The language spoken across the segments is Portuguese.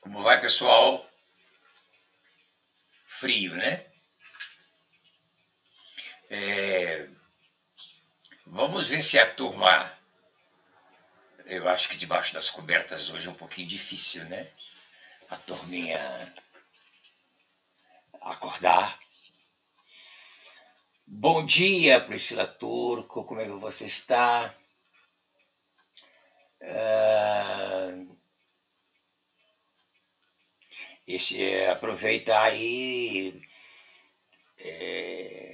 Como vai, pessoal? Frio, né? Vamos ver se a turma. Eu acho que debaixo das cobertas hoje é um pouquinho difícil, né? A turminha acordar. Bom dia, Priscila Turco, como é que você está? Aproveita aí,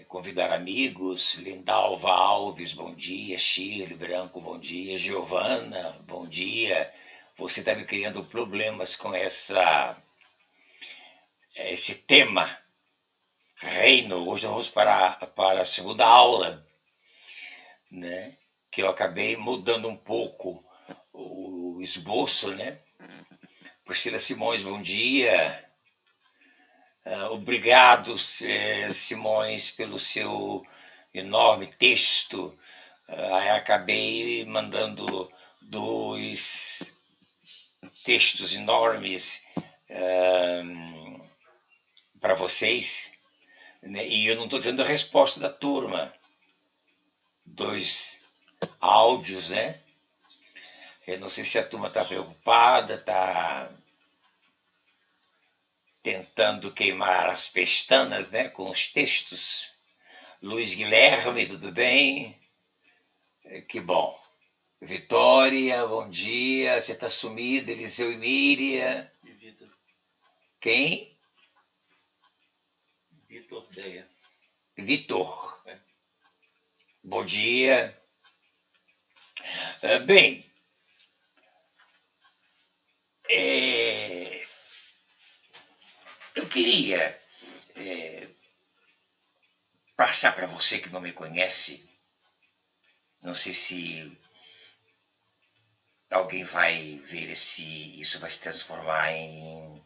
convidar amigos. Lindalva Alves, bom dia. Shirley Branco, bom dia. Giovana, bom dia. Você está me criando problemas com esse tema, reino. Hoje nós vamos para a segunda aula, né? Que eu acabei mudando um pouco o esboço, né? Priscila Simões, bom dia. Obrigado, Simões, pelo seu enorme texto. Acabei mandando dois textos enormes para vocês, né? E eu não estou tendo a resposta da turma. Dois áudios, né? Eu não sei se a turma está preocupada, está tentando queimar as pestanas, né, com os textos. Luiz Guilherme, tudo bem? Que bom. Vitória, bom dia. Você está sumida, Eliseu e Miriam. Quem? Vitor Deia. Vitor. Bom dia. Bem, eu queria passar para você que não me conhece, não sei se alguém vai ver isso vai se transformar em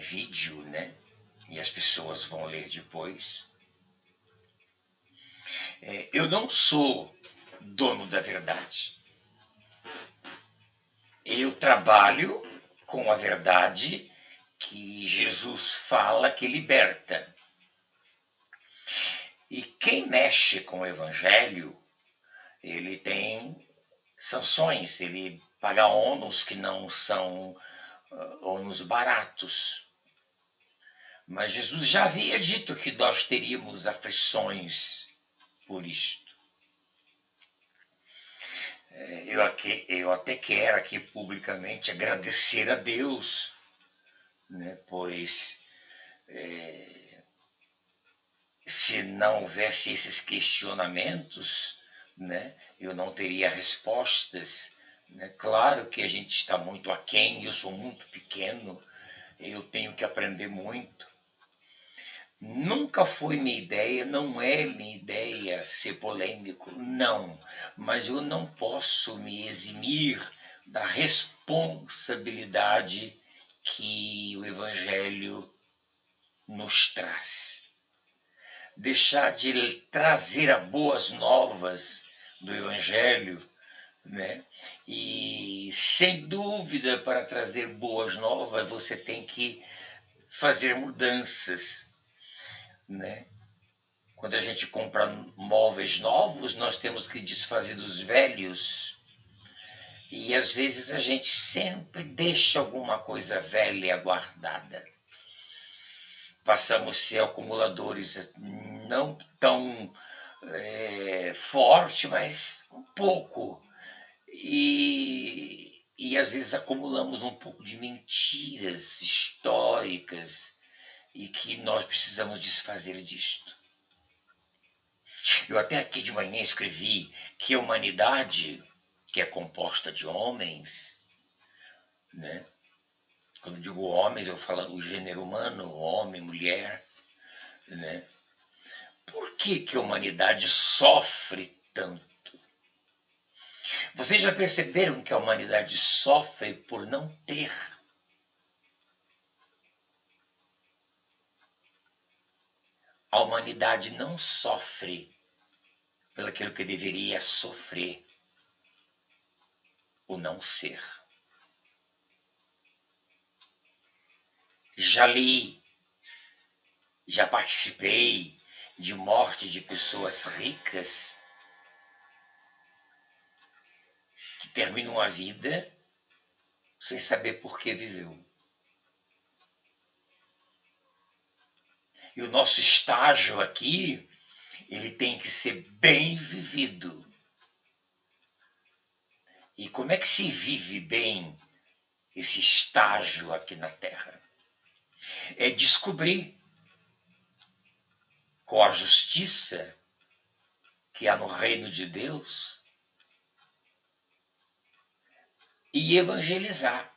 vídeo, né? E as pessoas vão ler depois. Eu não sou dono da verdade. Eu trabalho com a verdade que Jesus fala que liberta. E quem mexe com o evangelho, ele tem sanções, ele paga ônus que não são ônus baratos. Mas Jesus já havia dito que nós teríamos aflições por isto. Eu até quero aqui publicamente agradecer a Deus, né? Pois se não houvesse esses questionamentos, né, eu não teria respostas. Né? Claro que a gente está muito aquém, eu sou muito pequeno, eu tenho que aprender muito. Nunca foi minha ideia, não é minha ideia ser polêmico, não. Mas eu não posso me eximir da responsabilidade que o Evangelho nos traz. Deixar de trazer as boas novas do Evangelho, né? E, sem dúvida, para trazer boas novas, você tem que fazer mudanças, né? Quando a gente compra móveis novos, nós temos que desfazer dos velhos. E às vezes a gente sempre deixa alguma coisa velha guardada. Passamos a ser acumuladores não tão forte, mas um pouco. E às vezes acumulamos um pouco de mentiras históricas e que nós precisamos desfazer disto. Eu até aqui de manhã escrevi que a humanidade, que é composta de homens, né? Quando digo homens, eu falo do gênero humano, homem, mulher, né? Por que a humanidade sofre tanto? Vocês já perceberam que a humanidade sofre por não ter? A humanidade não sofre pelo aquilo que deveria sofrer, o não ser. Já li, já participei de morte de pessoas ricas que terminam a vida sem saber por que viveu. E o nosso estágio aqui, ele tem que ser bem vivido. E como é que se vive bem esse estágio aqui na Terra? É descobrir com a justiça que há no reino de Deus e evangelizar.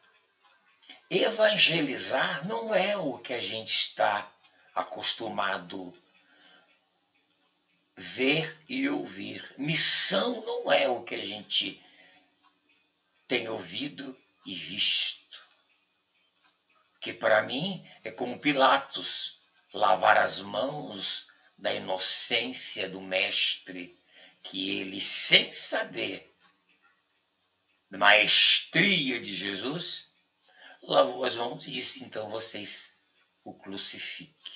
Evangelizar não é o que a gente está acostumado a ver e ouvir. Missão não é o que a gente tem ouvido e visto. Que para mim é como Pilatos, lavar as mãos da inocência do mestre, que ele, sem saber da maestria de Jesus, lavou as mãos e disse: então vocês o crucifiquem.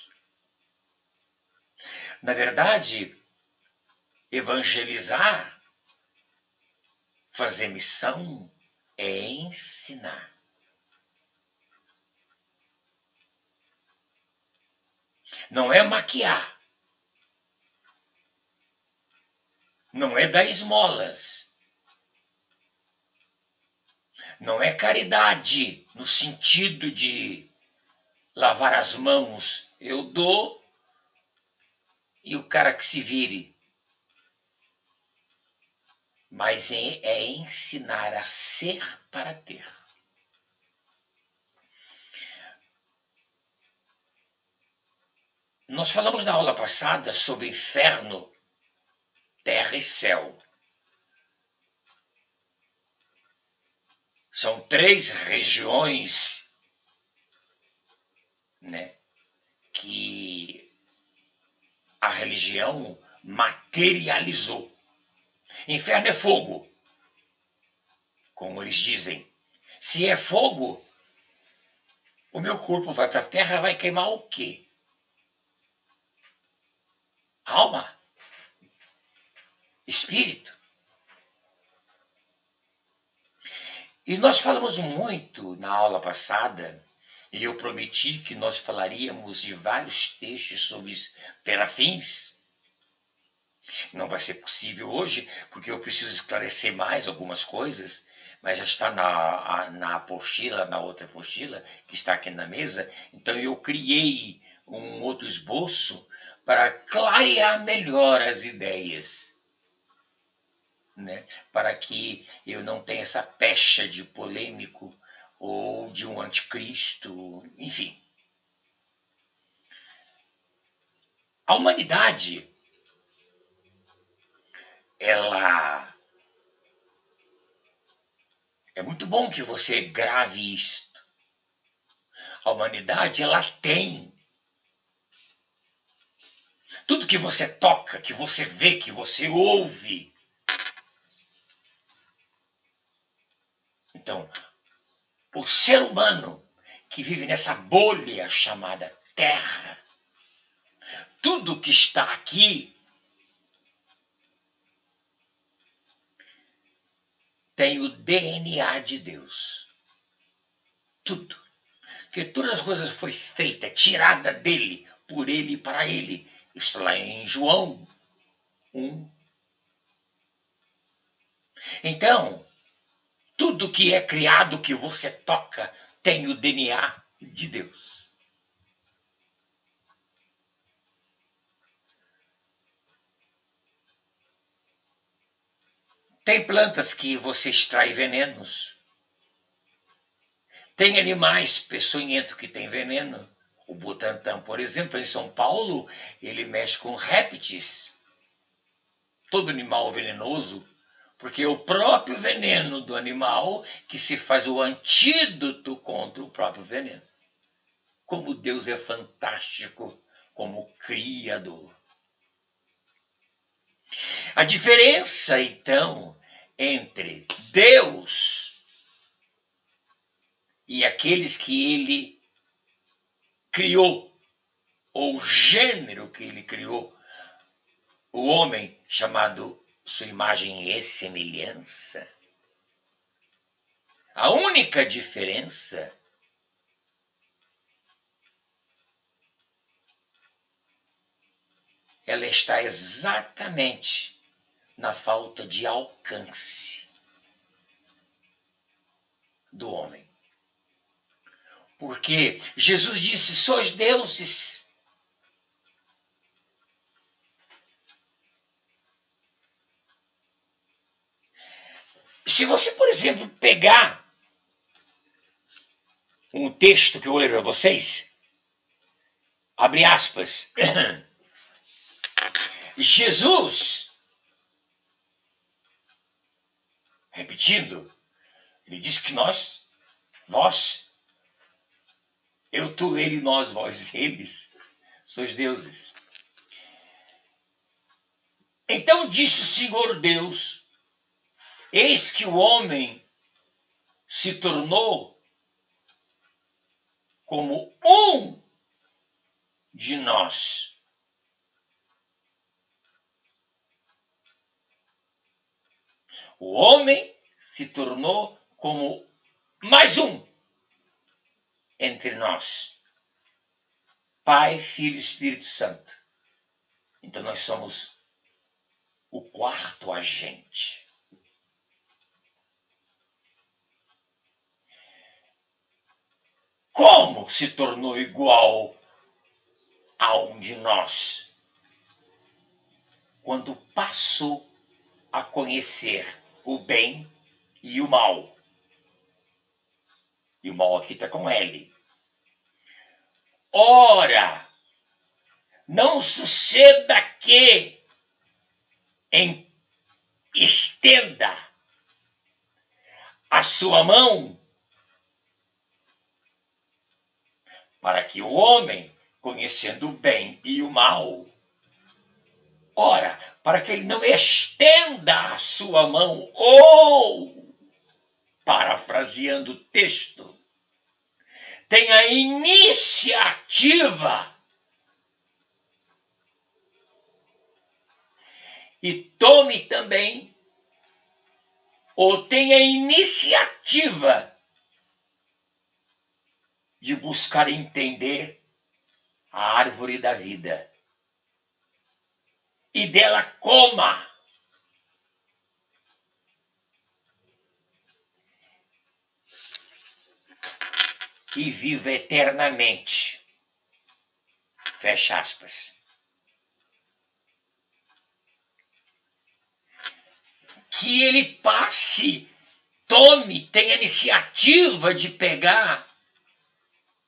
Na verdade, evangelizar, fazer missão, é ensinar. Não é maquiar. Não é dar esmolas. Não é caridade no sentido de lavar as mãos. Eu dou e o cara que se vire. Mas é ensinar a ser para ter. Nós falamos na aula passada sobre inferno, terra e céu. São 3 regiões, né, que a religião materializou. Inferno é fogo, como eles dizem. Se é fogo, o meu corpo vai para a terra, vai queimar o quê? Alma? Espírito? E nós falamos muito na aula passada, e eu prometi que nós falaríamos de vários textos sobre terafins. Não vai ser possível hoje, porque eu preciso esclarecer mais algumas coisas, mas já está na apostila, na outra apostila, que está aqui na mesa. Então eu criei um outro esboço para clarear melhor as ideias, né? Para que eu não tenha essa pecha de polêmico ou de um anticristo, enfim. A humanidade, ela... É muito bom que você grave isto. A humanidade, ela tem. Tudo que você toca, que você vê, que você ouve. Então, o ser humano que vive nessa bolha chamada Terra, tudo que está aqui tem o DNA de Deus. Tudo. Porque todas as coisas foram feitas, tirada dele, por ele e para ele. Isso lá em João 1. Então, tudo que é criado, que você toca, tem o DNA de Deus. Tem plantas que você extrai venenos. Tem animais peçonhentos que têm veneno. O Butantan, por exemplo, em São Paulo, ele mexe com répteis. Todo animal venenoso, porque é o próprio veneno do animal que se faz o antídoto contra o próprio veneno. Como Deus é fantástico como Criador. A diferença, então, entre Deus e aqueles que ele criou, ou o gênero que ele criou, o homem chamado sua imagem e semelhança. A única diferença ela está exatamente na falta de alcance do homem. Porque Jesus disse: sois deuses. Se você, por exemplo, pegar um texto que eu vou ler para vocês, abre aspas, Jesus, repetindo, ele disse que vós, eu, tu, ele, nós, vós, eles, sois deuses. Então disse o Senhor Deus: eis que o homem se tornou como um de nós. O homem se tornou como mais um entre nós. Pai, Filho e Espírito Santo. Então nós somos o quarto agente. Como se tornou igual a um de nós? Quando passou a conhecer o bem e o mal. E o mal aqui está com L. Ora, não suceda que estenda a sua mão para que o homem, conhecendo o bem e o mal, ora, para que ele não estenda a sua mão, ou, parafraseando o texto, tenha iniciativa e tome também, ou tenha iniciativa de buscar entender a árvore da vida e dela coma. E viva eternamente. Fecha aspas. Que ele passe, tome, tenha iniciativa de pegar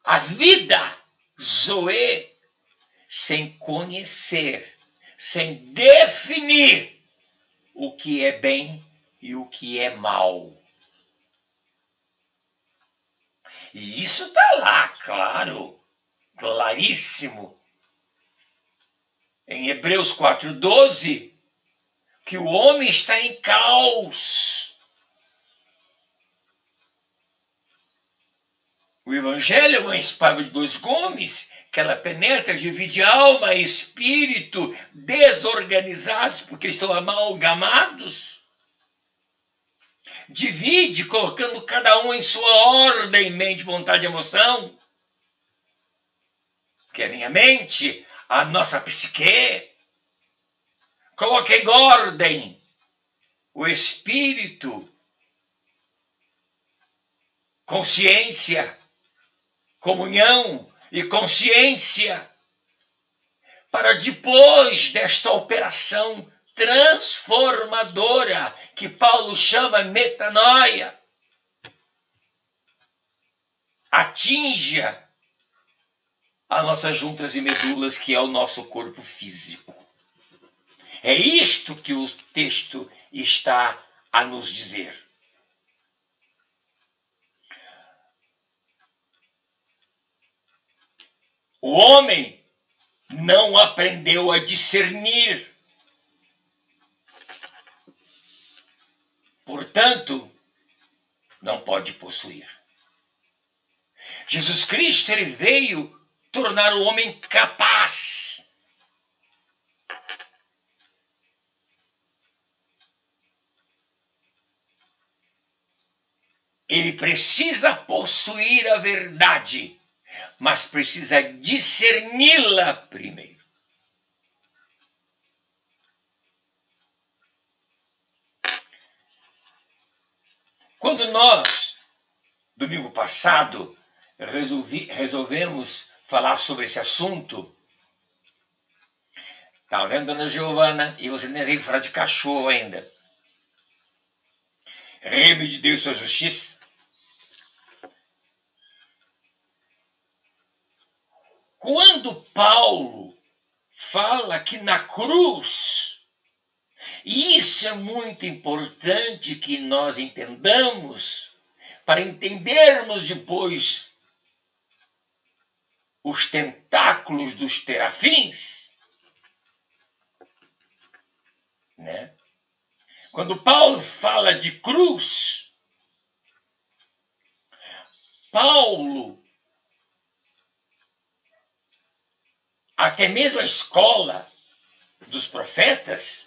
a vida, Zoe, sem conhecer, sem definir o que é bem e o que é mal. E isso está lá, claro, claríssimo. Em Hebreus 4:12, que o homem está em caos. O evangelho é uma espada de dois gumes, que ela penetra, divide alma e espírito, desorganizados, porque estão amalgamados. Divide, colocando cada um em sua ordem, mente, vontade e emoção. Que é a minha mente, a nossa psique. Coloca em ordem o espírito, consciência, comunhão e consciência, para depois desta operação transformadora que Paulo chama metanoia, atinja as nossas juntas e medulas, que é o nosso corpo físico. É isto que o texto está a nos dizer. O homem não aprendeu a discernir. Portanto, não pode possuir. Jesus Cristo, ele veio tornar o homem capaz. Ele precisa possuir a verdade, mas precisa discerni-la primeiro. Quando nós, domingo passado, resolvemos falar sobre esse assunto, tá vendo, dona Giovana? E você nem veio falar de cachorro ainda. Reino de Deus e sua justiça. Quando Paulo fala que na cruz, e isso é muito importante que nós entendamos, para entendermos depois os tentáculos dos terafins, né? Quando Paulo fala de cruz, Paulo, até mesmo a escola dos profetas,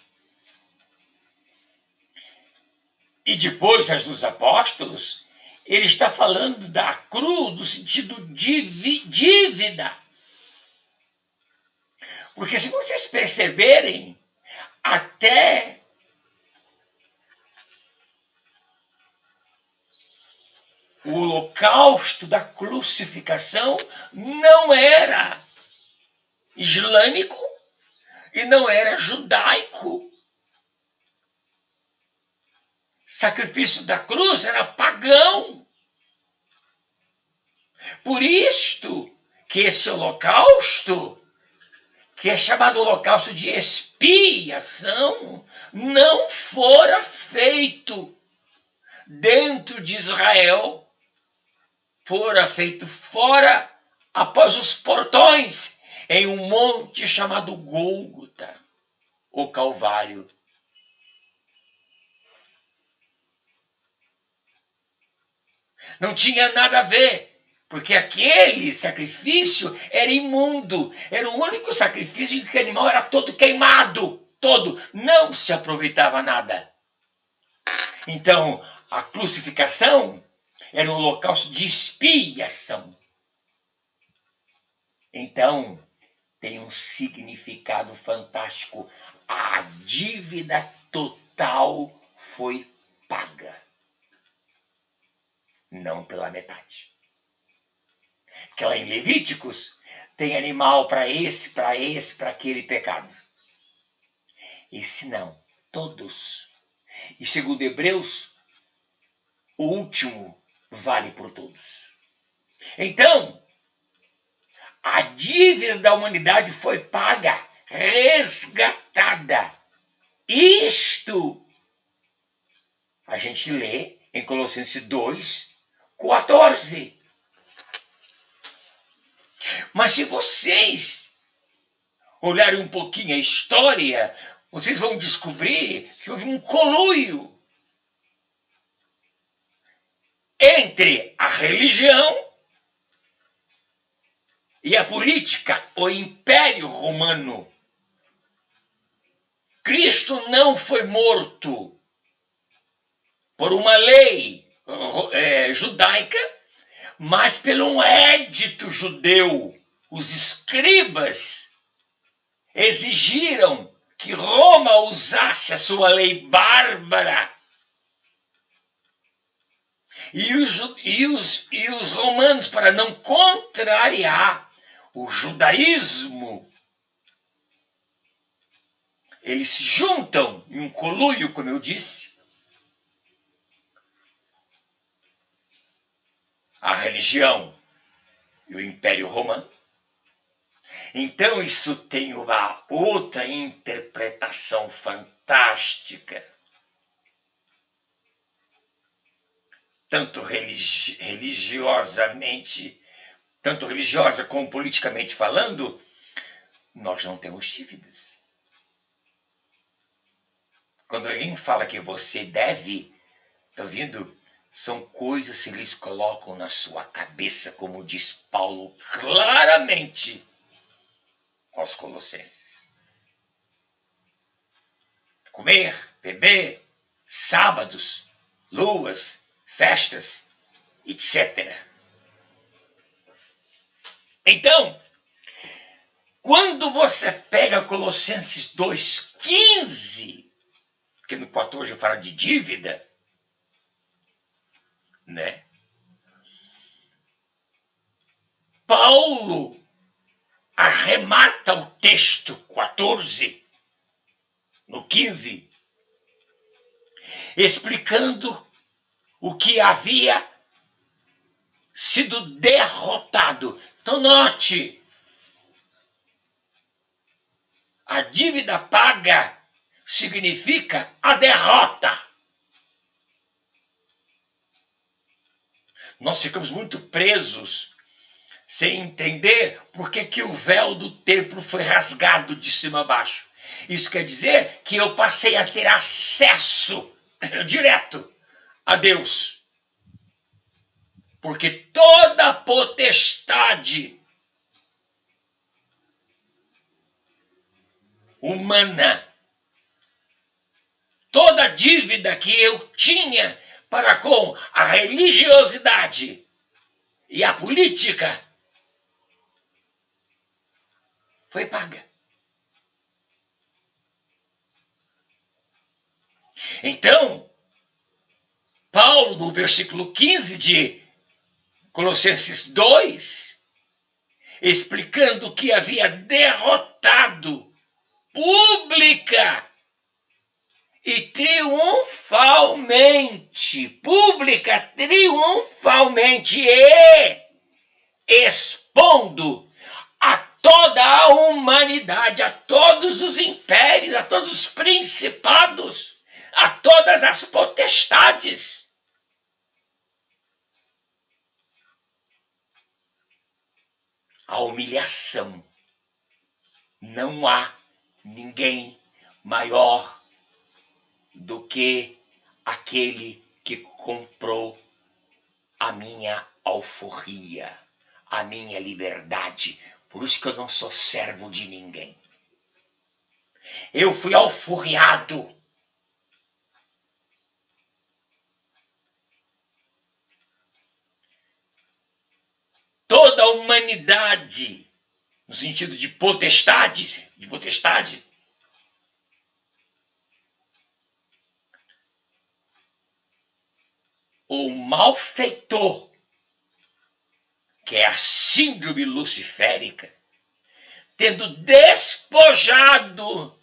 e depois as dos apóstolos, ele está falando da cruz no sentido de dívida. Porque se vocês perceberem, até o holocausto da crucificação não era islâmico e não era judaico. Sacrifício da cruz era pagão. Por isto que esse holocausto, que é chamado holocausto de expiação, não fora feito dentro de Israel, fora feito fora, após os portões, em um monte chamado Gólgota, o Calvário. Não tinha nada a ver, porque aquele sacrifício era imundo, era o único sacrifício em que o animal era todo queimado, todo, não se aproveitava nada. Então, a crucificação era um holocausto de expiação. Então, tem um significado fantástico. A dívida total foi paga. Não pela metade. Que lá em Levíticos tem animal para esse, para aquele pecado. Esse não, todos. E segundo Hebreus, o último vale por todos. Então, a dívida da humanidade foi paga, resgatada. Isto a gente lê em Colossenses 2:14. Mas se vocês olharem um pouquinho a história, vocês vão descobrir que houve um conluio entre a religião e a política, o Império Romano. Cristo não foi morto por uma lei judaica, mas pelo um édito judeu. Os escribas exigiram que Roma usasse a sua lei bárbara. E os romanos, para não contrariar o judaísmo, eles se juntam em um conluio, como eu disse, a religião e o Império Romano. Então isso tem uma outra interpretação fantástica, tanto religiosamente, tanto religiosa como politicamente falando. Nós não temos dívidas. Quando alguém fala que você deve, tá ouvindo? são coisas que eles colocam na sua cabeça, como diz Paulo claramente aos Colossenses. Comer, beber, sábados, luas, festas, etc. Então, quando você pega Colossenses 2,15, que no 14 fala de dívida, né? Paulo arremata o texto 14, no 15, explicando o que havia sido derrotado. Então, note, a dívida paga significa a derrota. Nós ficamos muito presos sem entender por que o véu do templo foi rasgado de cima a baixo. Isso quer dizer que eu passei a ter acesso direto a Deus. Porque toda potestade humana, toda dívida que eu tinha para com a religiosidade e a política foi paga. Então, Paulo, no versículo 15 de Colossenses 2, explicando que havia derrotado pública e triunfalmente, e expondo a toda a humanidade, a todos os impérios, a todos os principados, a todas as potestades. A humilhação. Não há ninguém maior do que aquele que comprou a minha alforria, a minha liberdade. Por isso que eu não sou servo de ninguém. Eu fui alforriado. Toda a humanidade, no sentido de potestade, o malfeitor, que é a síndrome luciférica, tendo despojado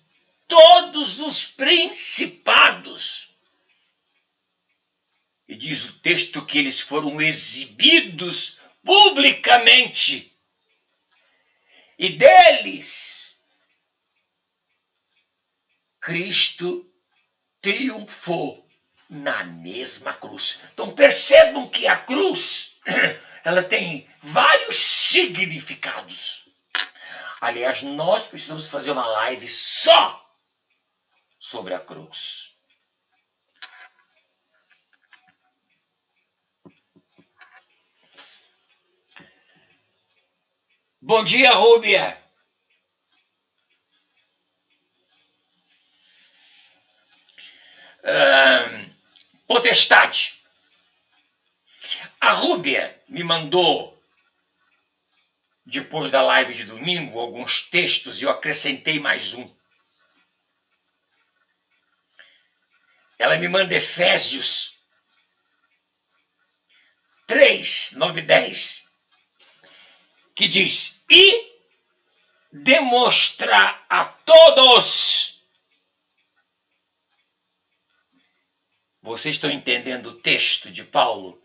todos os principados. E diz o texto que eles foram exibidos publicamente. E deles, Cristo triunfou na mesma cruz. Então percebam que a cruz, ela tem vários significados. Aliás, nós precisamos fazer uma live só sobre a cruz. Bom dia, Rúbia. Potestade. A Rúbia me mandou, depois da live de domingo, alguns textos e eu acrescentei mais um. Ela me manda Efésios 3, 9 e 10, que diz: e demonstrar a todos. Vocês estão entendendo o texto de Paulo?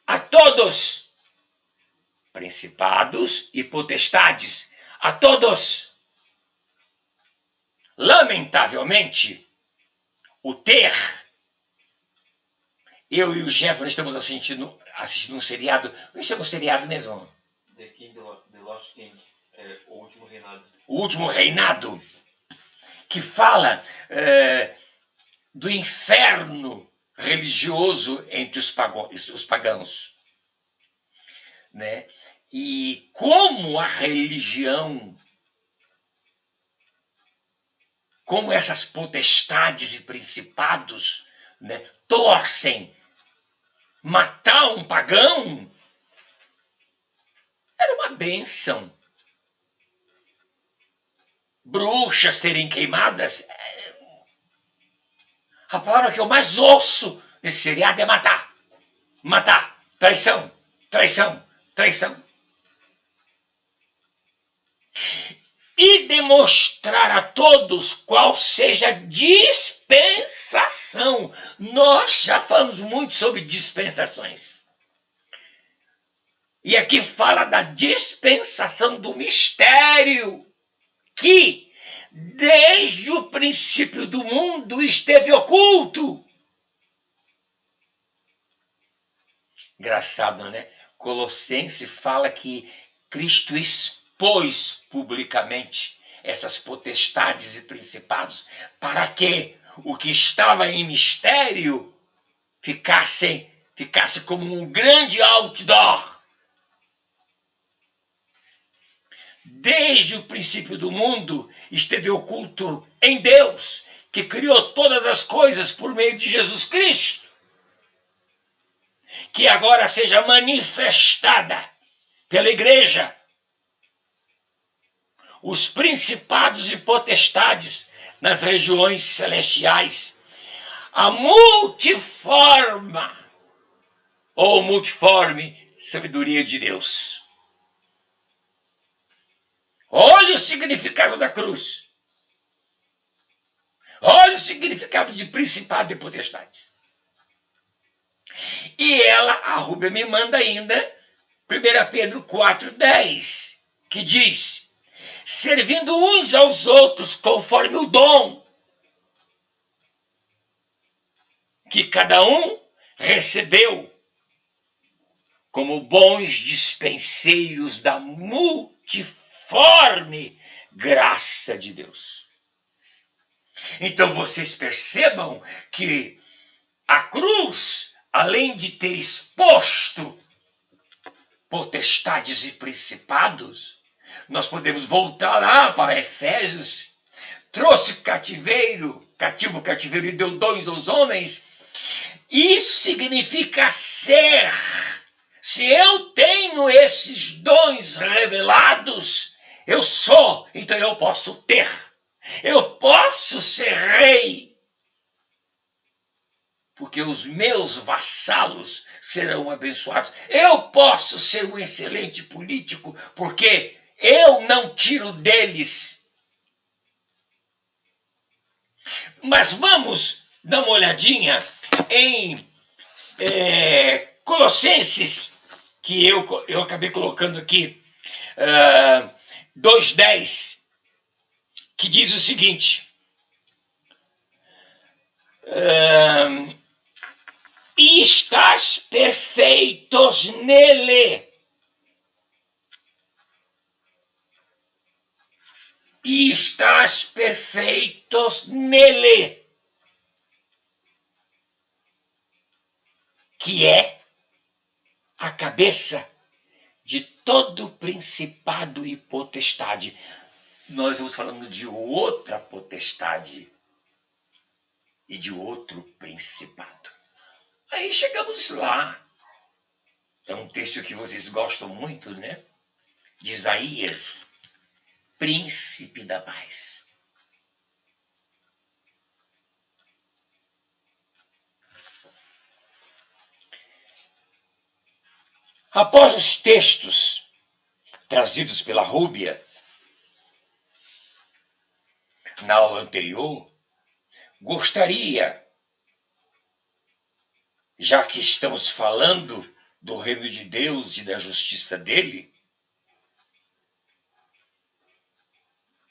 A todos, principados e potestades, a todos. Lamentavelmente, o ter. Eu e o Jefferson estamos assistindo um seriado. Como é um seriado mesmo? The Lost King, o Último Reinado. O Último Reinado, que fala do inferno religioso entre os pagãos, né? E como a religião, como essas potestades e principados, né, torcem matar um pagão, era uma bênção. Bruxas serem queimadas, a palavra que eu mais ouço nesse seriado é matar. Matar. Traição. Traição. Traição. E demonstrar a todos qual seja a dispensação. Nós já falamos muito sobre dispensações. E aqui fala da dispensação do mistério, que desde o princípio do mundo esteve oculto. Engraçado, né? Colossenses fala que Cristo expôs publicamente essas potestades e principados para que o que estava em mistério ficasse como um grande outdoor. Desde o princípio do mundo esteve oculto em Deus, que criou todas as coisas por meio de Jesus Cristo, que agora seja manifestada pela igreja os principados e potestades nas regiões celestiais, a multiforme sabedoria de Deus. Olha o significado da cruz. Olha o significado de principado e potestades. E a Rúbia me manda ainda 1 Pedro 4,10, que diz: servindo uns aos outros conforme o dom que cada um recebeu, como bons dispenseiros da multiforme graça de Deus. Então vocês percebam que a cruz, além de ter exposto potestades e principados, nós podemos voltar lá para Efésios, trouxe cativo e deu dons aos homens. Isso significa ser. Se eu tenho esses dons revelados, eu sou, então eu posso ter. Eu posso ser rei. Porque os meus vassalos serão abençoados. Eu posso ser um excelente político, porque eu não tiro deles. Mas vamos dar uma olhadinha em Colossenses, que eu acabei colocando aqui, 2,10, que diz o seguinte: e estás perfeitos nele. E estás perfeitos nele, que é a cabeça de todo principado e potestade. Nós estamos falando de outra potestade e de outro principado. Aí chegamos lá. É um texto que vocês gostam muito, né? De Isaías, príncipe da paz. Após os textos trazidos pela Rúbia na aula anterior, gostaria, já que estamos falando do reino de Deus e da justiça dele,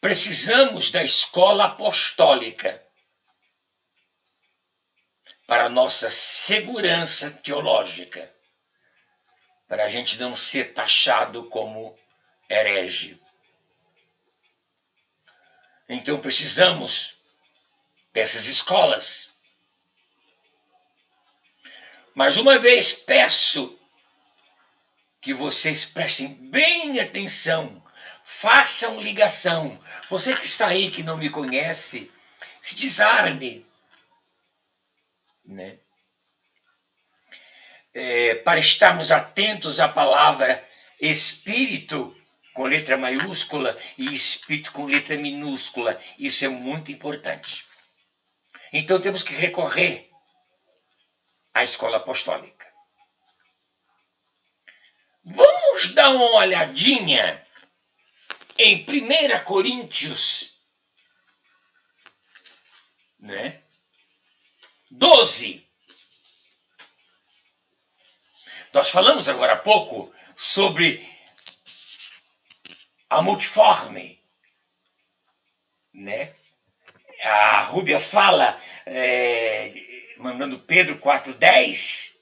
precisamos da escola apostólica para nossa segurança teológica, para a gente não ser taxado como herege. Então precisamos dessas escolas. Mais uma vez peço que vocês prestem bem atenção, façam ligação. Você que está aí que não me conhece, se desarme, né? Para estarmos atentos à palavra espírito com letra maiúscula e espírito com letra minúscula. Isso é muito importante. Então temos que recorrer à escola apostólica. Vamos dar uma olhadinha em 1 Coríntios, né? 12. Nós falamos agora há pouco sobre a multiforme, né? A Rúbia fala, mandando Pedro 4,10,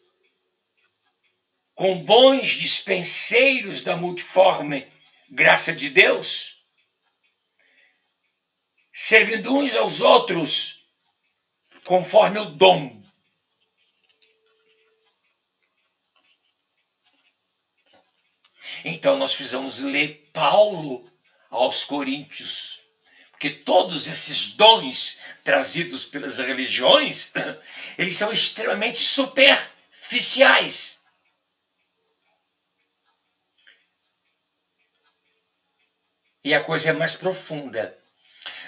com bons dispenseiros da multiforme graça de Deus, servindo uns aos outros conforme o dom. Então nós precisamos ler Paulo aos Coríntios, porque todos esses dons trazidos pelas religiões, eles são extremamente superficiais. E a coisa é mais profunda.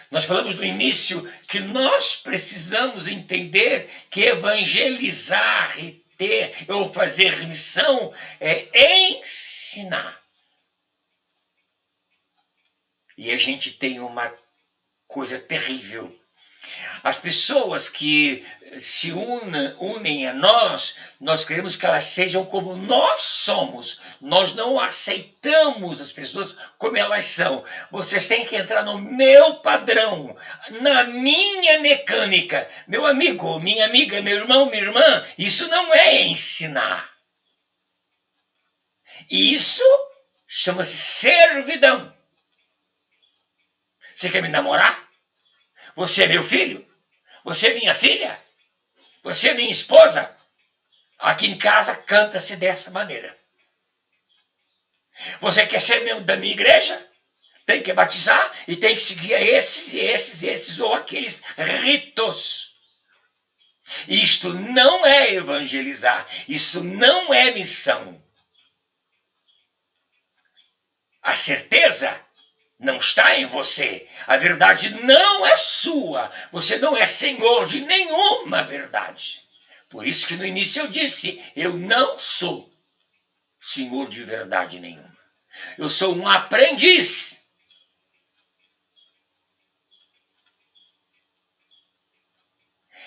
Nós falamos no início que nós precisamos entender que evangelizar e ter ou fazer missão é ensinar. E a gente tem uma coisa terrível. As pessoas que se unem a nós queremos que elas sejam como nós somos. Nós não aceitamos as pessoas como elas são. Vocês têm que entrar no meu padrão, na minha mecânica. Meu amigo, minha amiga, meu irmão, minha irmã, isso não é ensinar. Isso chama-se servidão. Você quer me namorar? Você é meu filho? Você é minha filha? Você é minha esposa? Aqui em casa canta-se dessa maneira. Você quer ser membro da minha igreja? Tem que batizar e tem que seguir esses ou aqueles ritos. Isto não é evangelizar. Isso não é missão. A certeza não está em você. A verdade não é sua. Você não é senhor de nenhuma verdade. Por isso que no início eu disse, eu não sou senhor de verdade nenhuma. Eu sou um aprendiz.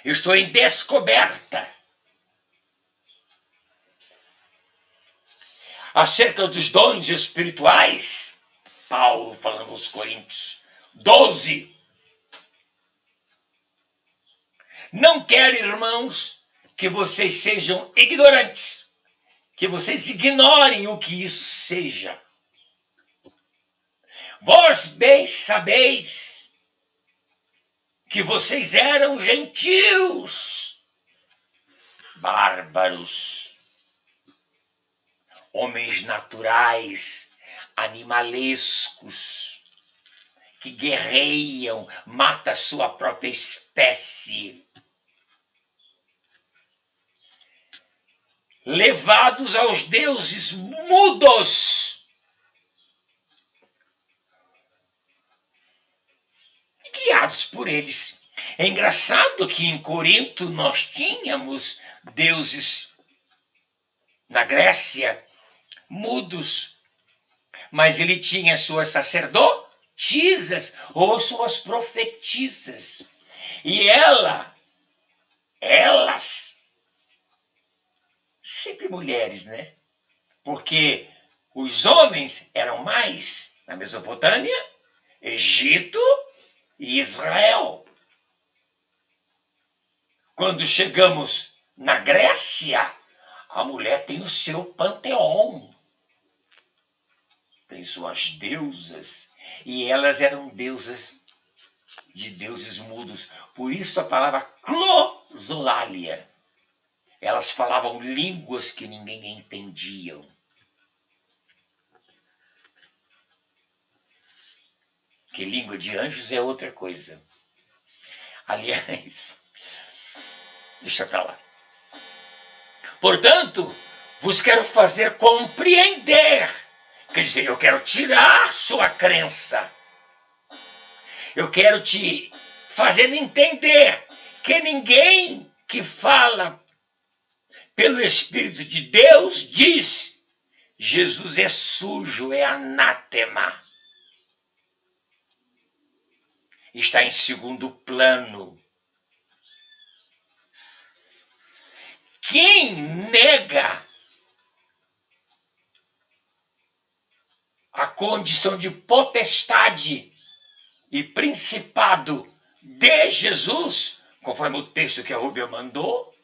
Eu estou em descoberta. Acerca dos dons espirituais, Paulo falando aos Coríntios, 12. Não quero, irmãos, que vocês sejam ignorantes, que vocês ignorem o que isso seja. Vós bem sabeis que vocês eram gentios, bárbaros, homens naturais, animalescos, que guerreiam, matam a sua própria espécie. Levados aos deuses mudos. E guiados por eles. É engraçado que em Corinto nós tínhamos deuses, na Grécia, mudos, mas ele tinha suas sacerdotisas ou suas profetisas. E elas, sempre mulheres, né? Porque os homens eram mais na Mesopotâmia, Egito e Israel. Quando chegamos na Grécia, a mulher tem o seu panteão. Tem suas deusas. E elas eram deusas de deuses mudos. Por isso a palavra closolalia. Elas falavam línguas que ninguém entendia. Que língua de anjos é outra coisa. Aliás, deixa pra lá. Portanto, vos quero fazer compreender. Quer dizer, eu quero tirar sua crença. Eu quero te fazer entender que ninguém que fala pelo Espírito de Deus diz: Jesus é sujo, é anátema. Está em segundo plano. Quem nega a condição de potestade e principado de Jesus, conforme o texto que a Rúbia mandou,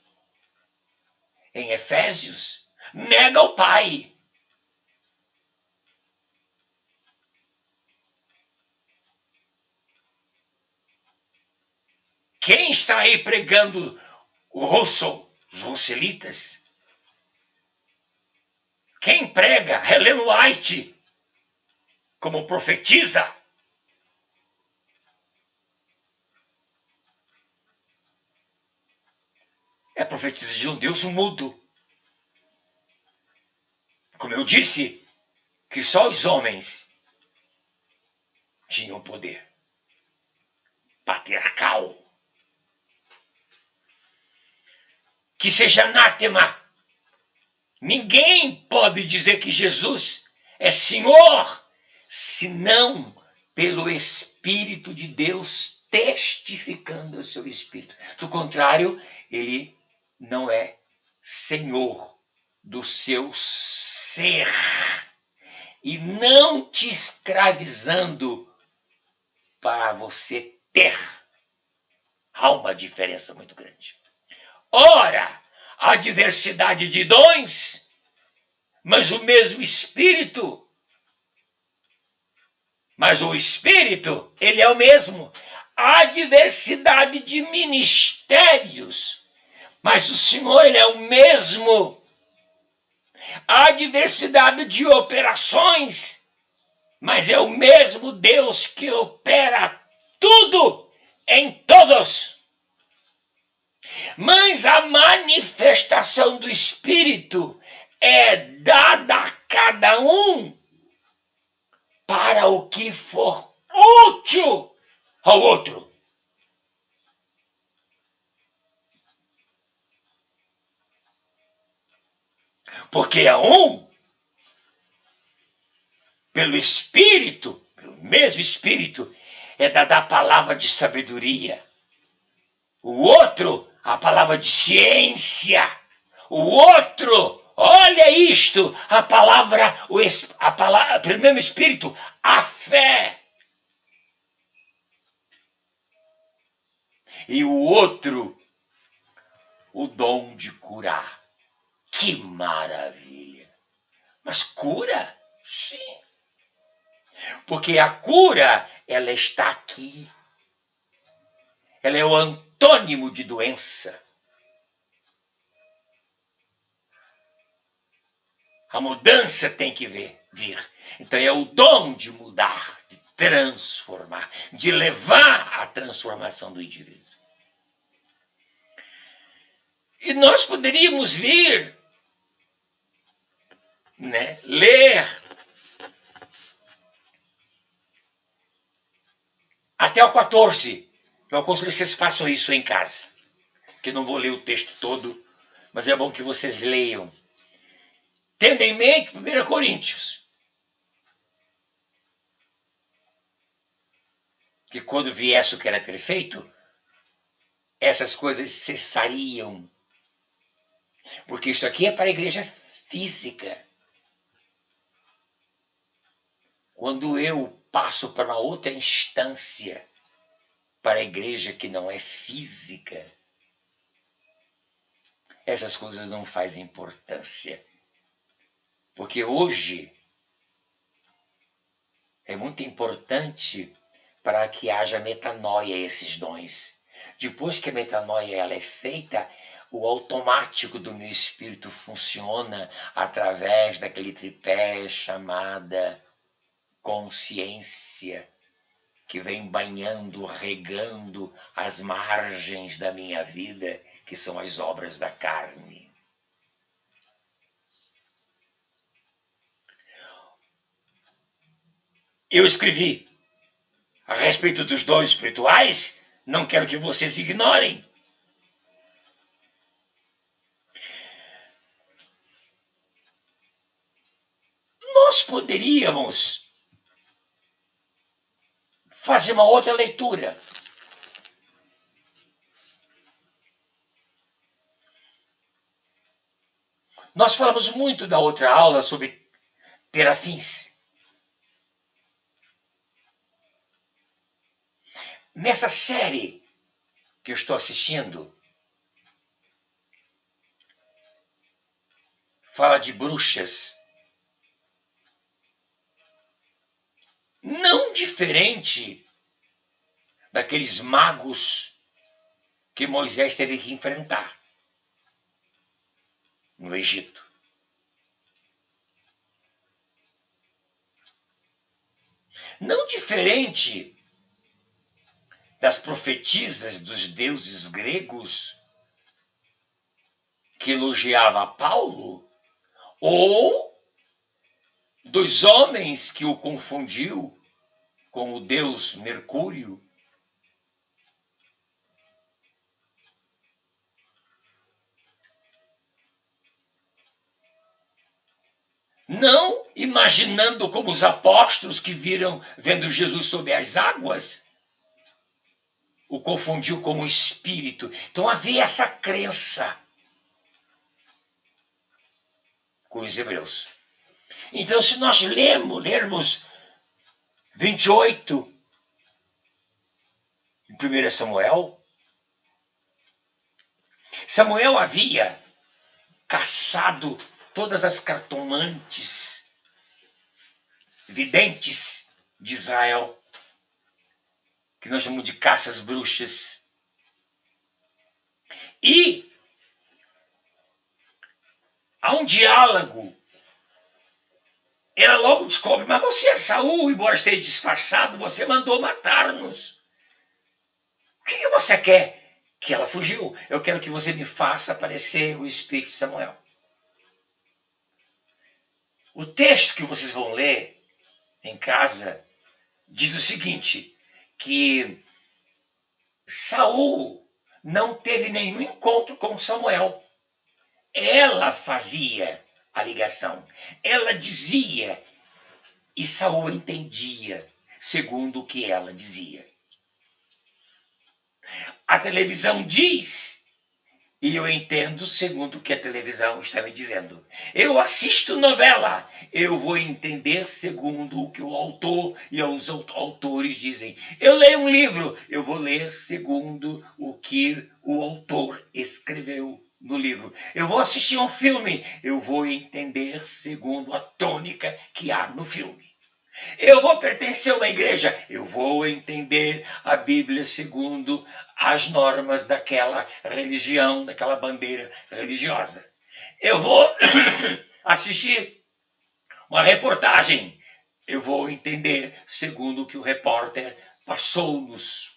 em Efésios, nega o Pai. Quem está aí pregando o Russell, os Russelitas? Quem prega Ellen White como profetiza? É profetiza de um Deus mudo. Como eu disse, que só os homens tinham poder patriarcal. Que seja anátema. Ninguém pode dizer que Jesus é Senhor, senão pelo Espírito de Deus testificando o seu Espírito. Do contrário, ele não é Senhor do seu ser. E não te escravizando para você ter. Há uma diferença muito grande. Ora, a diversidade de dons, mas o mesmo Espírito. Mas o Espírito, ele é o mesmo. Há diversidade de ministérios, mas o Senhor, ele é o mesmo. Há diversidade de operações, mas é o mesmo Deus que opera tudo em todos. Mas a manifestação do Espírito é dada a cada um para o que for útil ao outro. Porque a um, pelo Espírito, pelo mesmo Espírito, é dada a palavra de sabedoria. O outro, a palavra de ciência. O outro, olha isto, a palavra, pelo mesmo Espírito, a fé. E o outro, o dom de curar. Que maravilha! Mas cura? Sim. Porque a cura, ela está aqui. Ela é o antônimo de doença. A mudança tem que vir. Então é o dom de mudar, de transformar, de levar à transformação do indivíduo. E nós poderíamos vir, ler até o 14. Eu aconselho que vocês façam isso em casa, que não vou ler o texto todo, mas é bom que vocês leiam. Tendo em mente 1 Coríntios, que quando viesse o que era perfeito, essas coisas cessariam. Porque isso aqui é para a igreja física. Quando eu passo para uma outra instância, para a igreja que não é física, essas coisas não fazem importância. Porque hoje é muito importante para que haja metanoia esses dons. Depois que a metanoia ela é feita, o automático do meu espírito funciona através daquele tripé chamada consciência, que vem banhando, regando as margens da minha vida, que são as obras da carne. Eu escrevi a respeito dos dons espirituais, não quero que vocês ignorem. Nós poderíamos fazer uma outra leitura. Nós falamos muito da outra aula sobre terafins. Nessa série que eu estou assistindo, fala de bruxas. Não diferente daqueles magos que Moisés teve que enfrentar no Egito. Não diferente das profetisas dos deuses gregos que elogiava Paulo, ou dos homens que o confundiu com o deus Mercúrio. Não imaginando como os apóstolos que vendo Jesus sob as águas, o confundiu como espírito. Então havia essa crença com os hebreus. Então, se nós lermos 28 em 1 Samuel, Samuel havia caçado todas as cartomantes, videntes de Israel, que nós chamamos de caças bruxas. E há um diálogo. Ela logo descobre, mas você é Saul, embora esteja disfarçado, você mandou matar-nos. O que você quer? Que ela fugiu. Eu quero que você me faça aparecer o espírito de Samuel. O texto que vocês vão ler em casa diz o seguinte, que Saul não teve nenhum encontro com Samuel. Ela fazia a ligação. Ela dizia e Saul entendia segundo o que ela dizia. A televisão diz e eu entendo segundo o que a televisão está me dizendo. Eu assisto novela, eu vou entender segundo o que o autor e os autores dizem. Eu leio um livro, eu vou ler segundo o que o autor escreveu no livro. Eu vou assistir um filme, eu vou entender segundo a tônica que há no filme. Eu vou pertencer a uma igreja, eu vou entender a Bíblia segundo as normas daquela religião, daquela bandeira religiosa. Eu vou assistir uma reportagem, eu vou entender segundo o que o repórter passou-nos.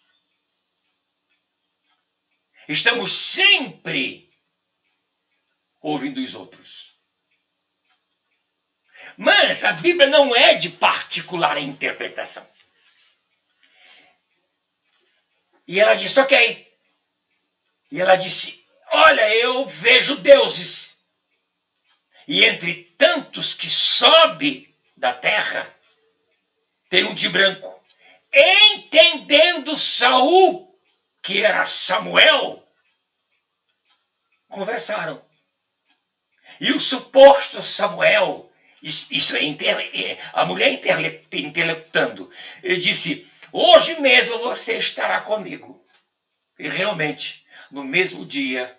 Estamos sempre ouvindo os outros. Mas a Bíblia não é de particular interpretação. E ela disse, ok. E ela disse, olha, eu vejo deuses. E entre tantos que sobe da terra, tem um de branco. Entendendo Saul, que era Samuel, conversaram. E o suposto Samuel, isto é, a mulher interleptando, ele disse, hoje mesmo você estará comigo. E realmente, no mesmo dia,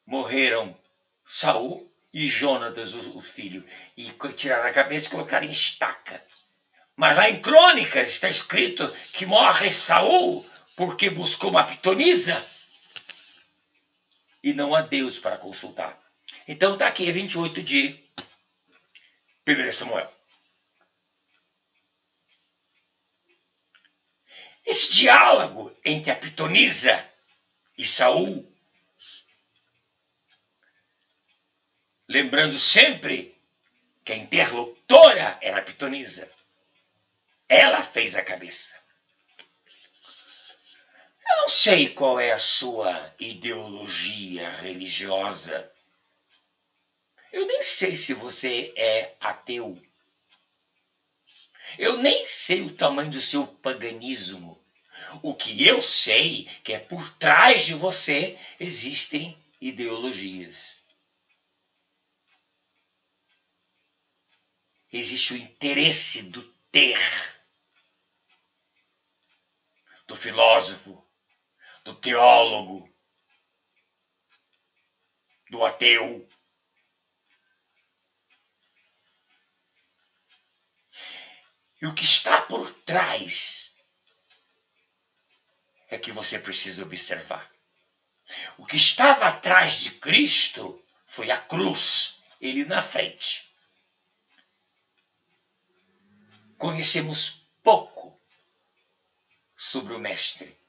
morreram Saul e Jonatas, o filho, e tiraram a cabeça e colocaram em estaca. Mas lá em Crônicas está escrito que morre Saul porque buscou uma pitonisa. e não a Deus para consultar. Então está aqui 28 de 1 Samuel. Esse diálogo entre a pitonisa e Saul, lembrando sempre que a interlocutora era a pitonisa. Ela fez a cabeça. Eu não sei qual é a sua ideologia religiosa. Eu nem sei se você é ateu. Eu nem sei o tamanho do seu paganismo. O que eu sei é que por trás de você existem ideologias. Existe o interesse do ter, do filósofo, do teólogo, do ateu. E o que está por trás é que você precisa observar. O que estava atrás de Cristo foi a cruz, ele na frente. Conhecemos pouco sobre o Mestre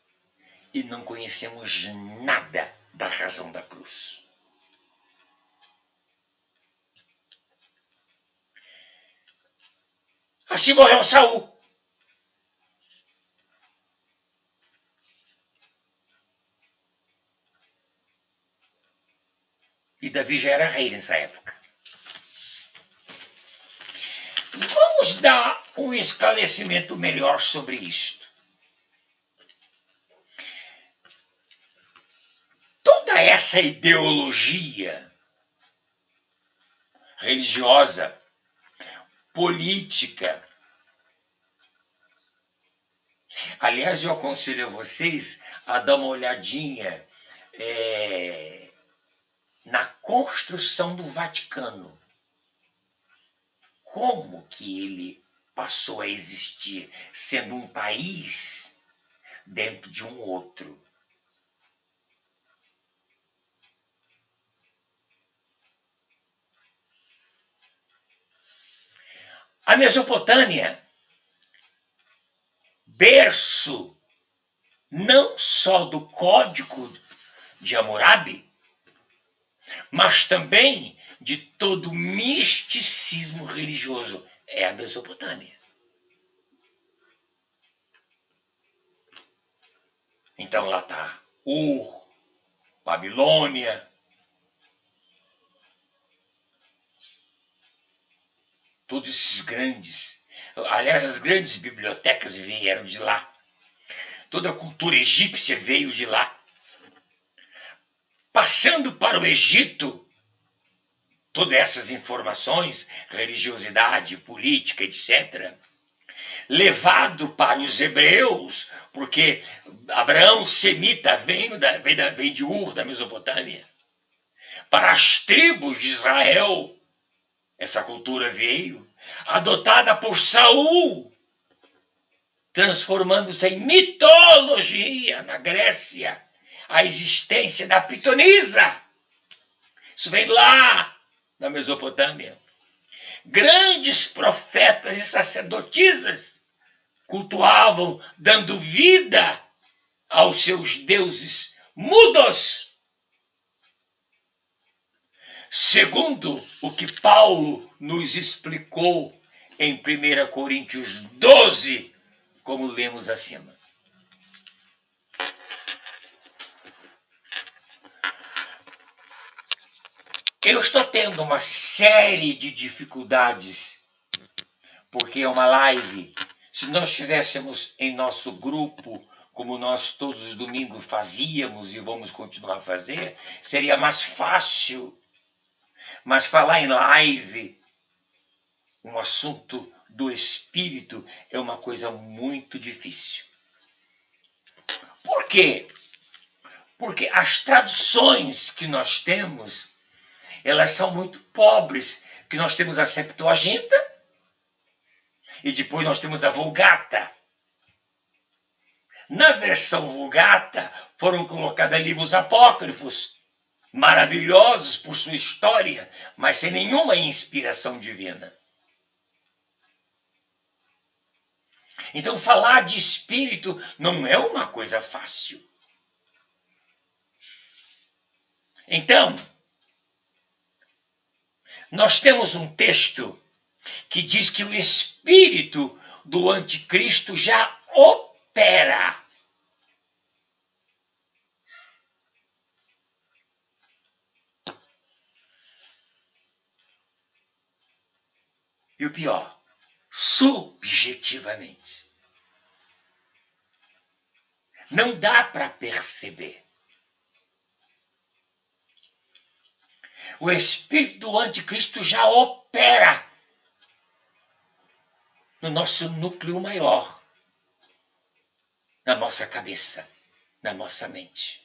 e não conhecemos nada da razão da cruz. Assim morreu Saul. E Davi já era rei nessa época. Vamos dar um esclarecimento melhor sobre isto. Toda essa ideologia religiosa, política. Aliás, eu aconselho a vocês a dar uma olhadinha na construção do Vaticano. Como que ele passou a existir, sendo um país dentro de um outro? A Mesopotâmia, berço não só do Código de Hammurabi, mas também de todo o misticismo religioso, é a Mesopotâmia. Então lá está Ur, Babilônia, todos esses grandes. Aliás, as grandes bibliotecas vieram de lá. Toda a cultura egípcia veio de lá. Passando para o Egito, todas essas informações, religiosidade, política, etc., levado para os hebreus, porque Abraão, semita, vem de Ur, da Mesopotâmia, para as tribos de Israel. Essa cultura veio, adotada por Saul, transformando-se em mitologia na Grécia, a existência da pitonisa. Isso vem lá na Mesopotâmia. Grandes profetas e sacerdotisas cultuavam, dando vida aos seus deuses mudos. Segundo o que Paulo nos explicou em 1 Coríntios 12, como lemos acima. Eu estou tendo uma série de dificuldades, porque é uma live. Se nós estivéssemos em nosso grupo, como nós todos os domingos fazíamos e vamos continuar a fazer, seria mais fácil. Mas falar em live, um assunto do espírito, é uma coisa muito difícil. Por quê? Porque as traduções que nós temos, elas são muito pobres, que nós temos a Septuaginta e depois nós temos a Vulgata. Na versão Vulgata foram colocados livros apócrifos, maravilhosos por sua história, mas sem nenhuma inspiração divina. Então, falar de espírito não é uma coisa fácil. Então, nós temos um texto que diz que o espírito do anticristo já opera. E o pior, subjetivamente. Não dá para perceber. O espírito do anticristo já opera no nosso núcleo maior, na nossa cabeça, na nossa mente.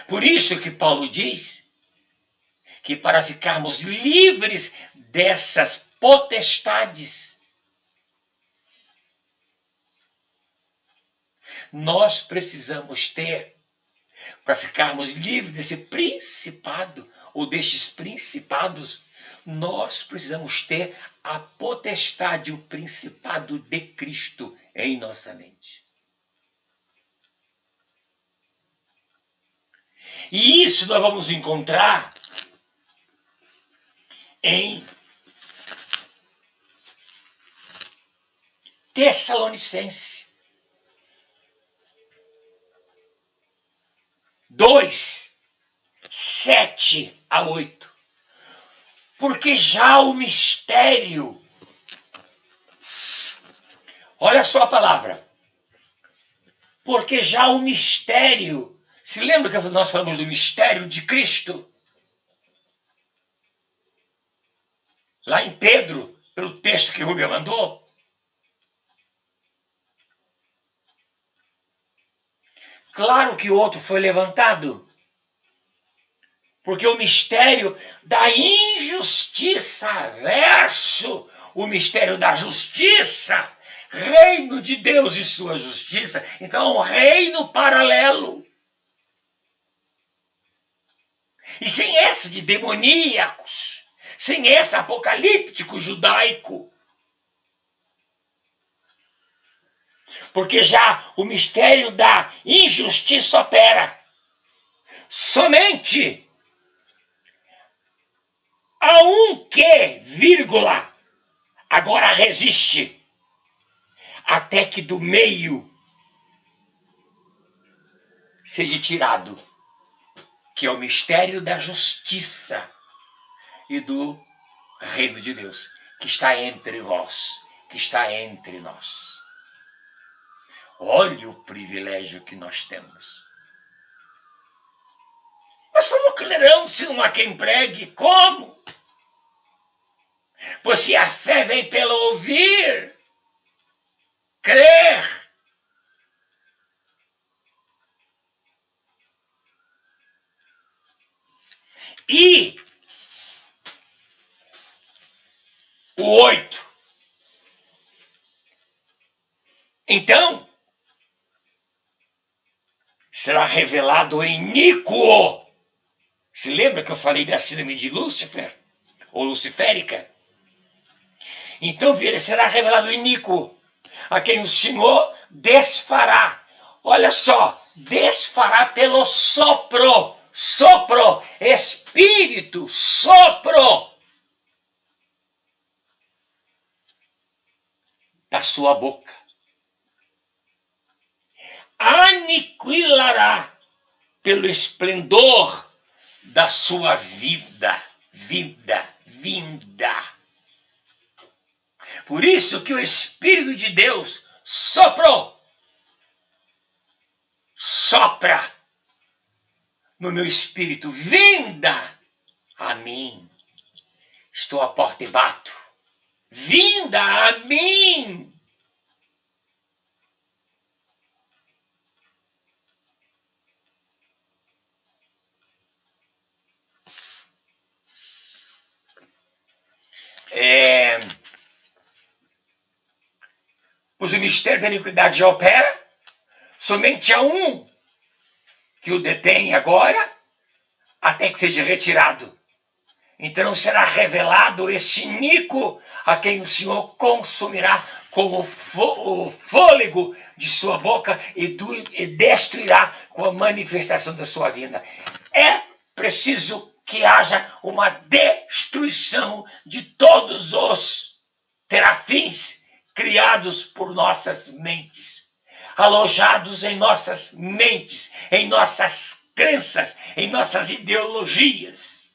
Por isso que Paulo diz que para ficarmos livres dessas potestades, nós precisamos ter, para ficarmos livres desse principado ou destes principados, nós precisamos ter a potestade, o principado de Cristo em nossa mente. E isso nós vamos encontrar em Tessalonicenses 2, 7 a 8. Porque já o mistério, olha só a palavra, porque já o mistério, se lembra que nós falamos do mistério de Cristo? Lá em Pedro, pelo texto que o Rubem mandou. Claro que o outro foi levantado, porque o mistério da injustiça versus o mistério da justiça, reino de Deus e sua justiça, então um reino paralelo. E sem essa de demoníacos, sem essa apocalíptico judaico, porque já o mistério da injustiça opera. Somente a um que, vírgula, agora resiste, até que do meio seja tirado, que é o mistério da justiça e do reino de Deus, que está entre vós, que está entre nós. Olha o privilégio que nós temos. Mas como crerão se não há quem pregue? Como? Pois se a fé vem pelo ouvir, crer. E o 8. Então, será revelado o iníquo. Se lembra que eu falei da síndrome de Lúcifer? Ou luciférica? Então será revelado o iníquo, a quem o Senhor desfará. Olha só, desfará pelo sopro. Sopro, espírito, sopro da sua boca. Aniquilará pelo esplendor da sua vinda. Por isso que o Espírito de Deus sopra no meu espírito, vinda a mim. Estou à porta e bato. Vinda a mim. Pois o mistério da iniquidade já opera, somente a um que o detém agora, até que seja retirado. Então será revelado este iníquo a quem o Senhor consumirá com o fôlego de sua boca e destruirá com a manifestação da sua vinda. É preciso que haja uma destruição de todos os terafins criados por nossas mentes, alojados em nossas mentes, em nossas crenças, em nossas ideologias.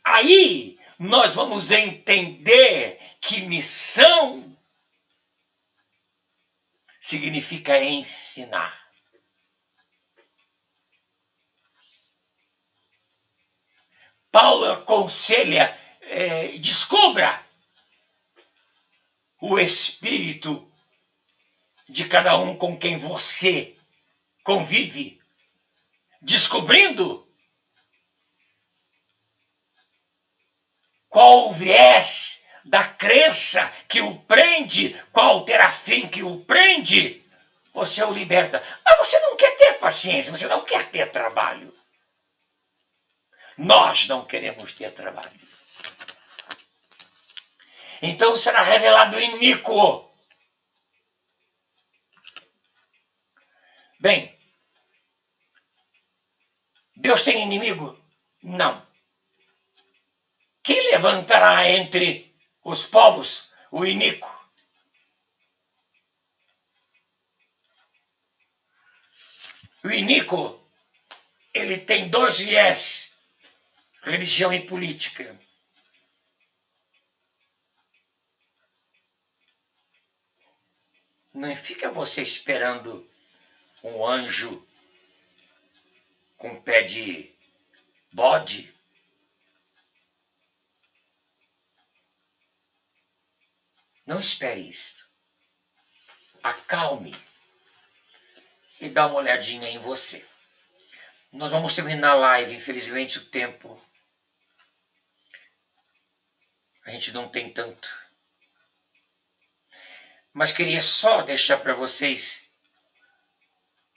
Aí nós vamos entender que missão significa ensinar. Paulo aconselha, descubra o espírito de cada um com quem você convive, descobrindo qual o viés da crença que o prende, qual o terafim que o prende, você o liberta. Mas você não quer ter paciência, você não quer ter trabalho. Nós não queremos ter trabalho. Então será revelado o iníquo. Bem, Deus tem inimigo? Não. Quem levantará entre os povos o iníquo? O iníquo, ele tem dois viés, religião e política. Não fica você esperando um anjo com pé de bode. Não espere isso. Acalme e dá uma olhadinha em você. Nós vamos terminar a live, infelizmente o tempo a gente não tem tanto. Mas queria só deixar para vocês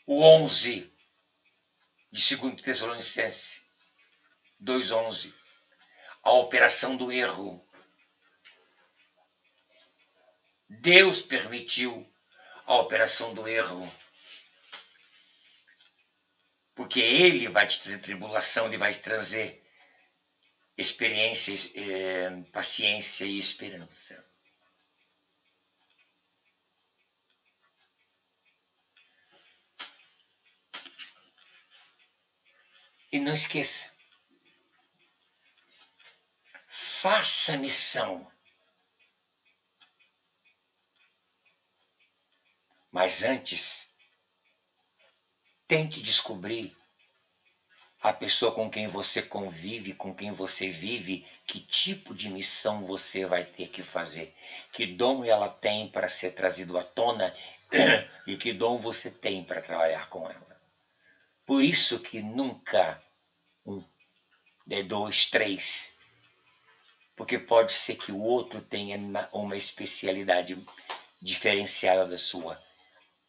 o 11 de 2 Tessalonicenses 2:11, a operação do erro. Deus permitiu a operação do erro, porque Ele vai te trazer tribulação, Ele vai te trazer experiências, paciência e esperança. E não esqueça, faça missão. Mas antes, tente descobrir a pessoa com quem você convive, com quem você vive, que tipo de missão você vai ter que fazer, que dom ela tem para ser trazido à tona e que dom você tem para trabalhar com ela. Por isso que nunca 1, 2, 3, porque pode ser que o outro tenha uma especialidade diferenciada da sua.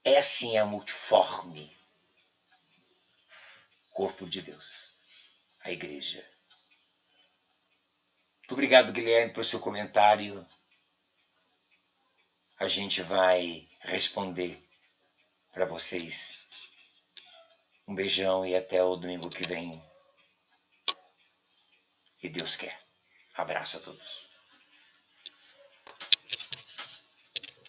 É assim a multiforme corpo de Deus, a igreja. Muito obrigado, Guilherme, pelo seu comentário. A gente vai responder para vocês. Um beijão e até o domingo que vem. E Deus quer. Abraço a todos.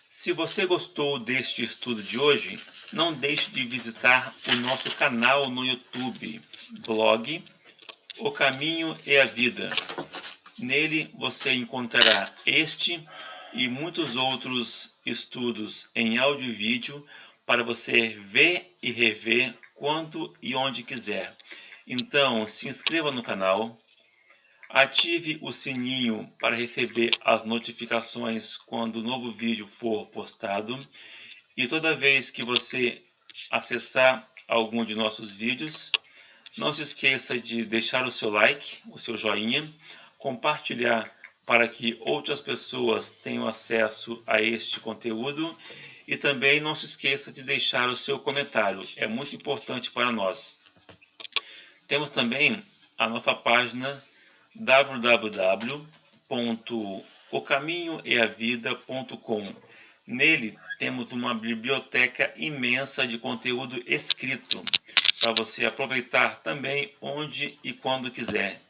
Se você gostou deste estudo de hoje, não deixe de visitar o nosso canal no YouTube, blog O Caminho e a Vida. Nele você encontrará este e muitos outros estudos em áudio e vídeo para você ver e rever quando e onde quiser. Então, se inscreva no canal, ative o sininho para receber as notificações quando o novo vídeo for postado. E toda vez que você acessar algum de nossos vídeos, não se esqueça de deixar o seu like, o seu joinha, compartilhar para que outras pessoas tenham acesso a este conteúdo E também não se esqueça de deixar o seu comentário, é muito importante para nós. Temos também a nossa página www.ocaminhoeavida.com. Nele temos uma biblioteca imensa de conteúdo escrito para você aproveitar também onde e quando quiser.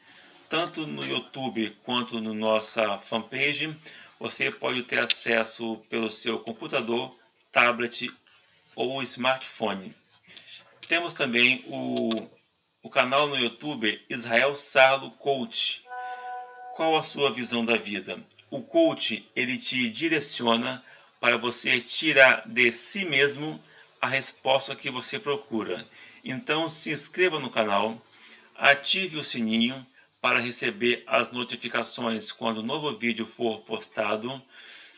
Tanto no YouTube quanto na nossa fanpage, você pode ter acesso pelo seu computador, tablet ou smartphone. Temos também o canal no YouTube Israel Sarlo Coach. Qual a sua visão da vida? O coach, ele te direciona para você tirar de si mesmo a resposta que você procura. Então se inscreva no canal, ative o sininho para receber as notificações quando o novo vídeo for postado.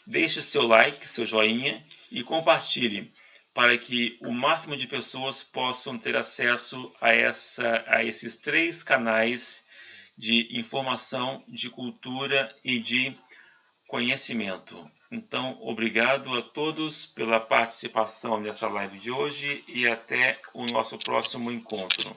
Deixe seu like, seu joinha e compartilhe para que o máximo de pessoas possam ter acesso a esses 3 canais de informação, de cultura e de conhecimento. Então, obrigado a todos pela participação nessa live de hoje e até o nosso próximo encontro.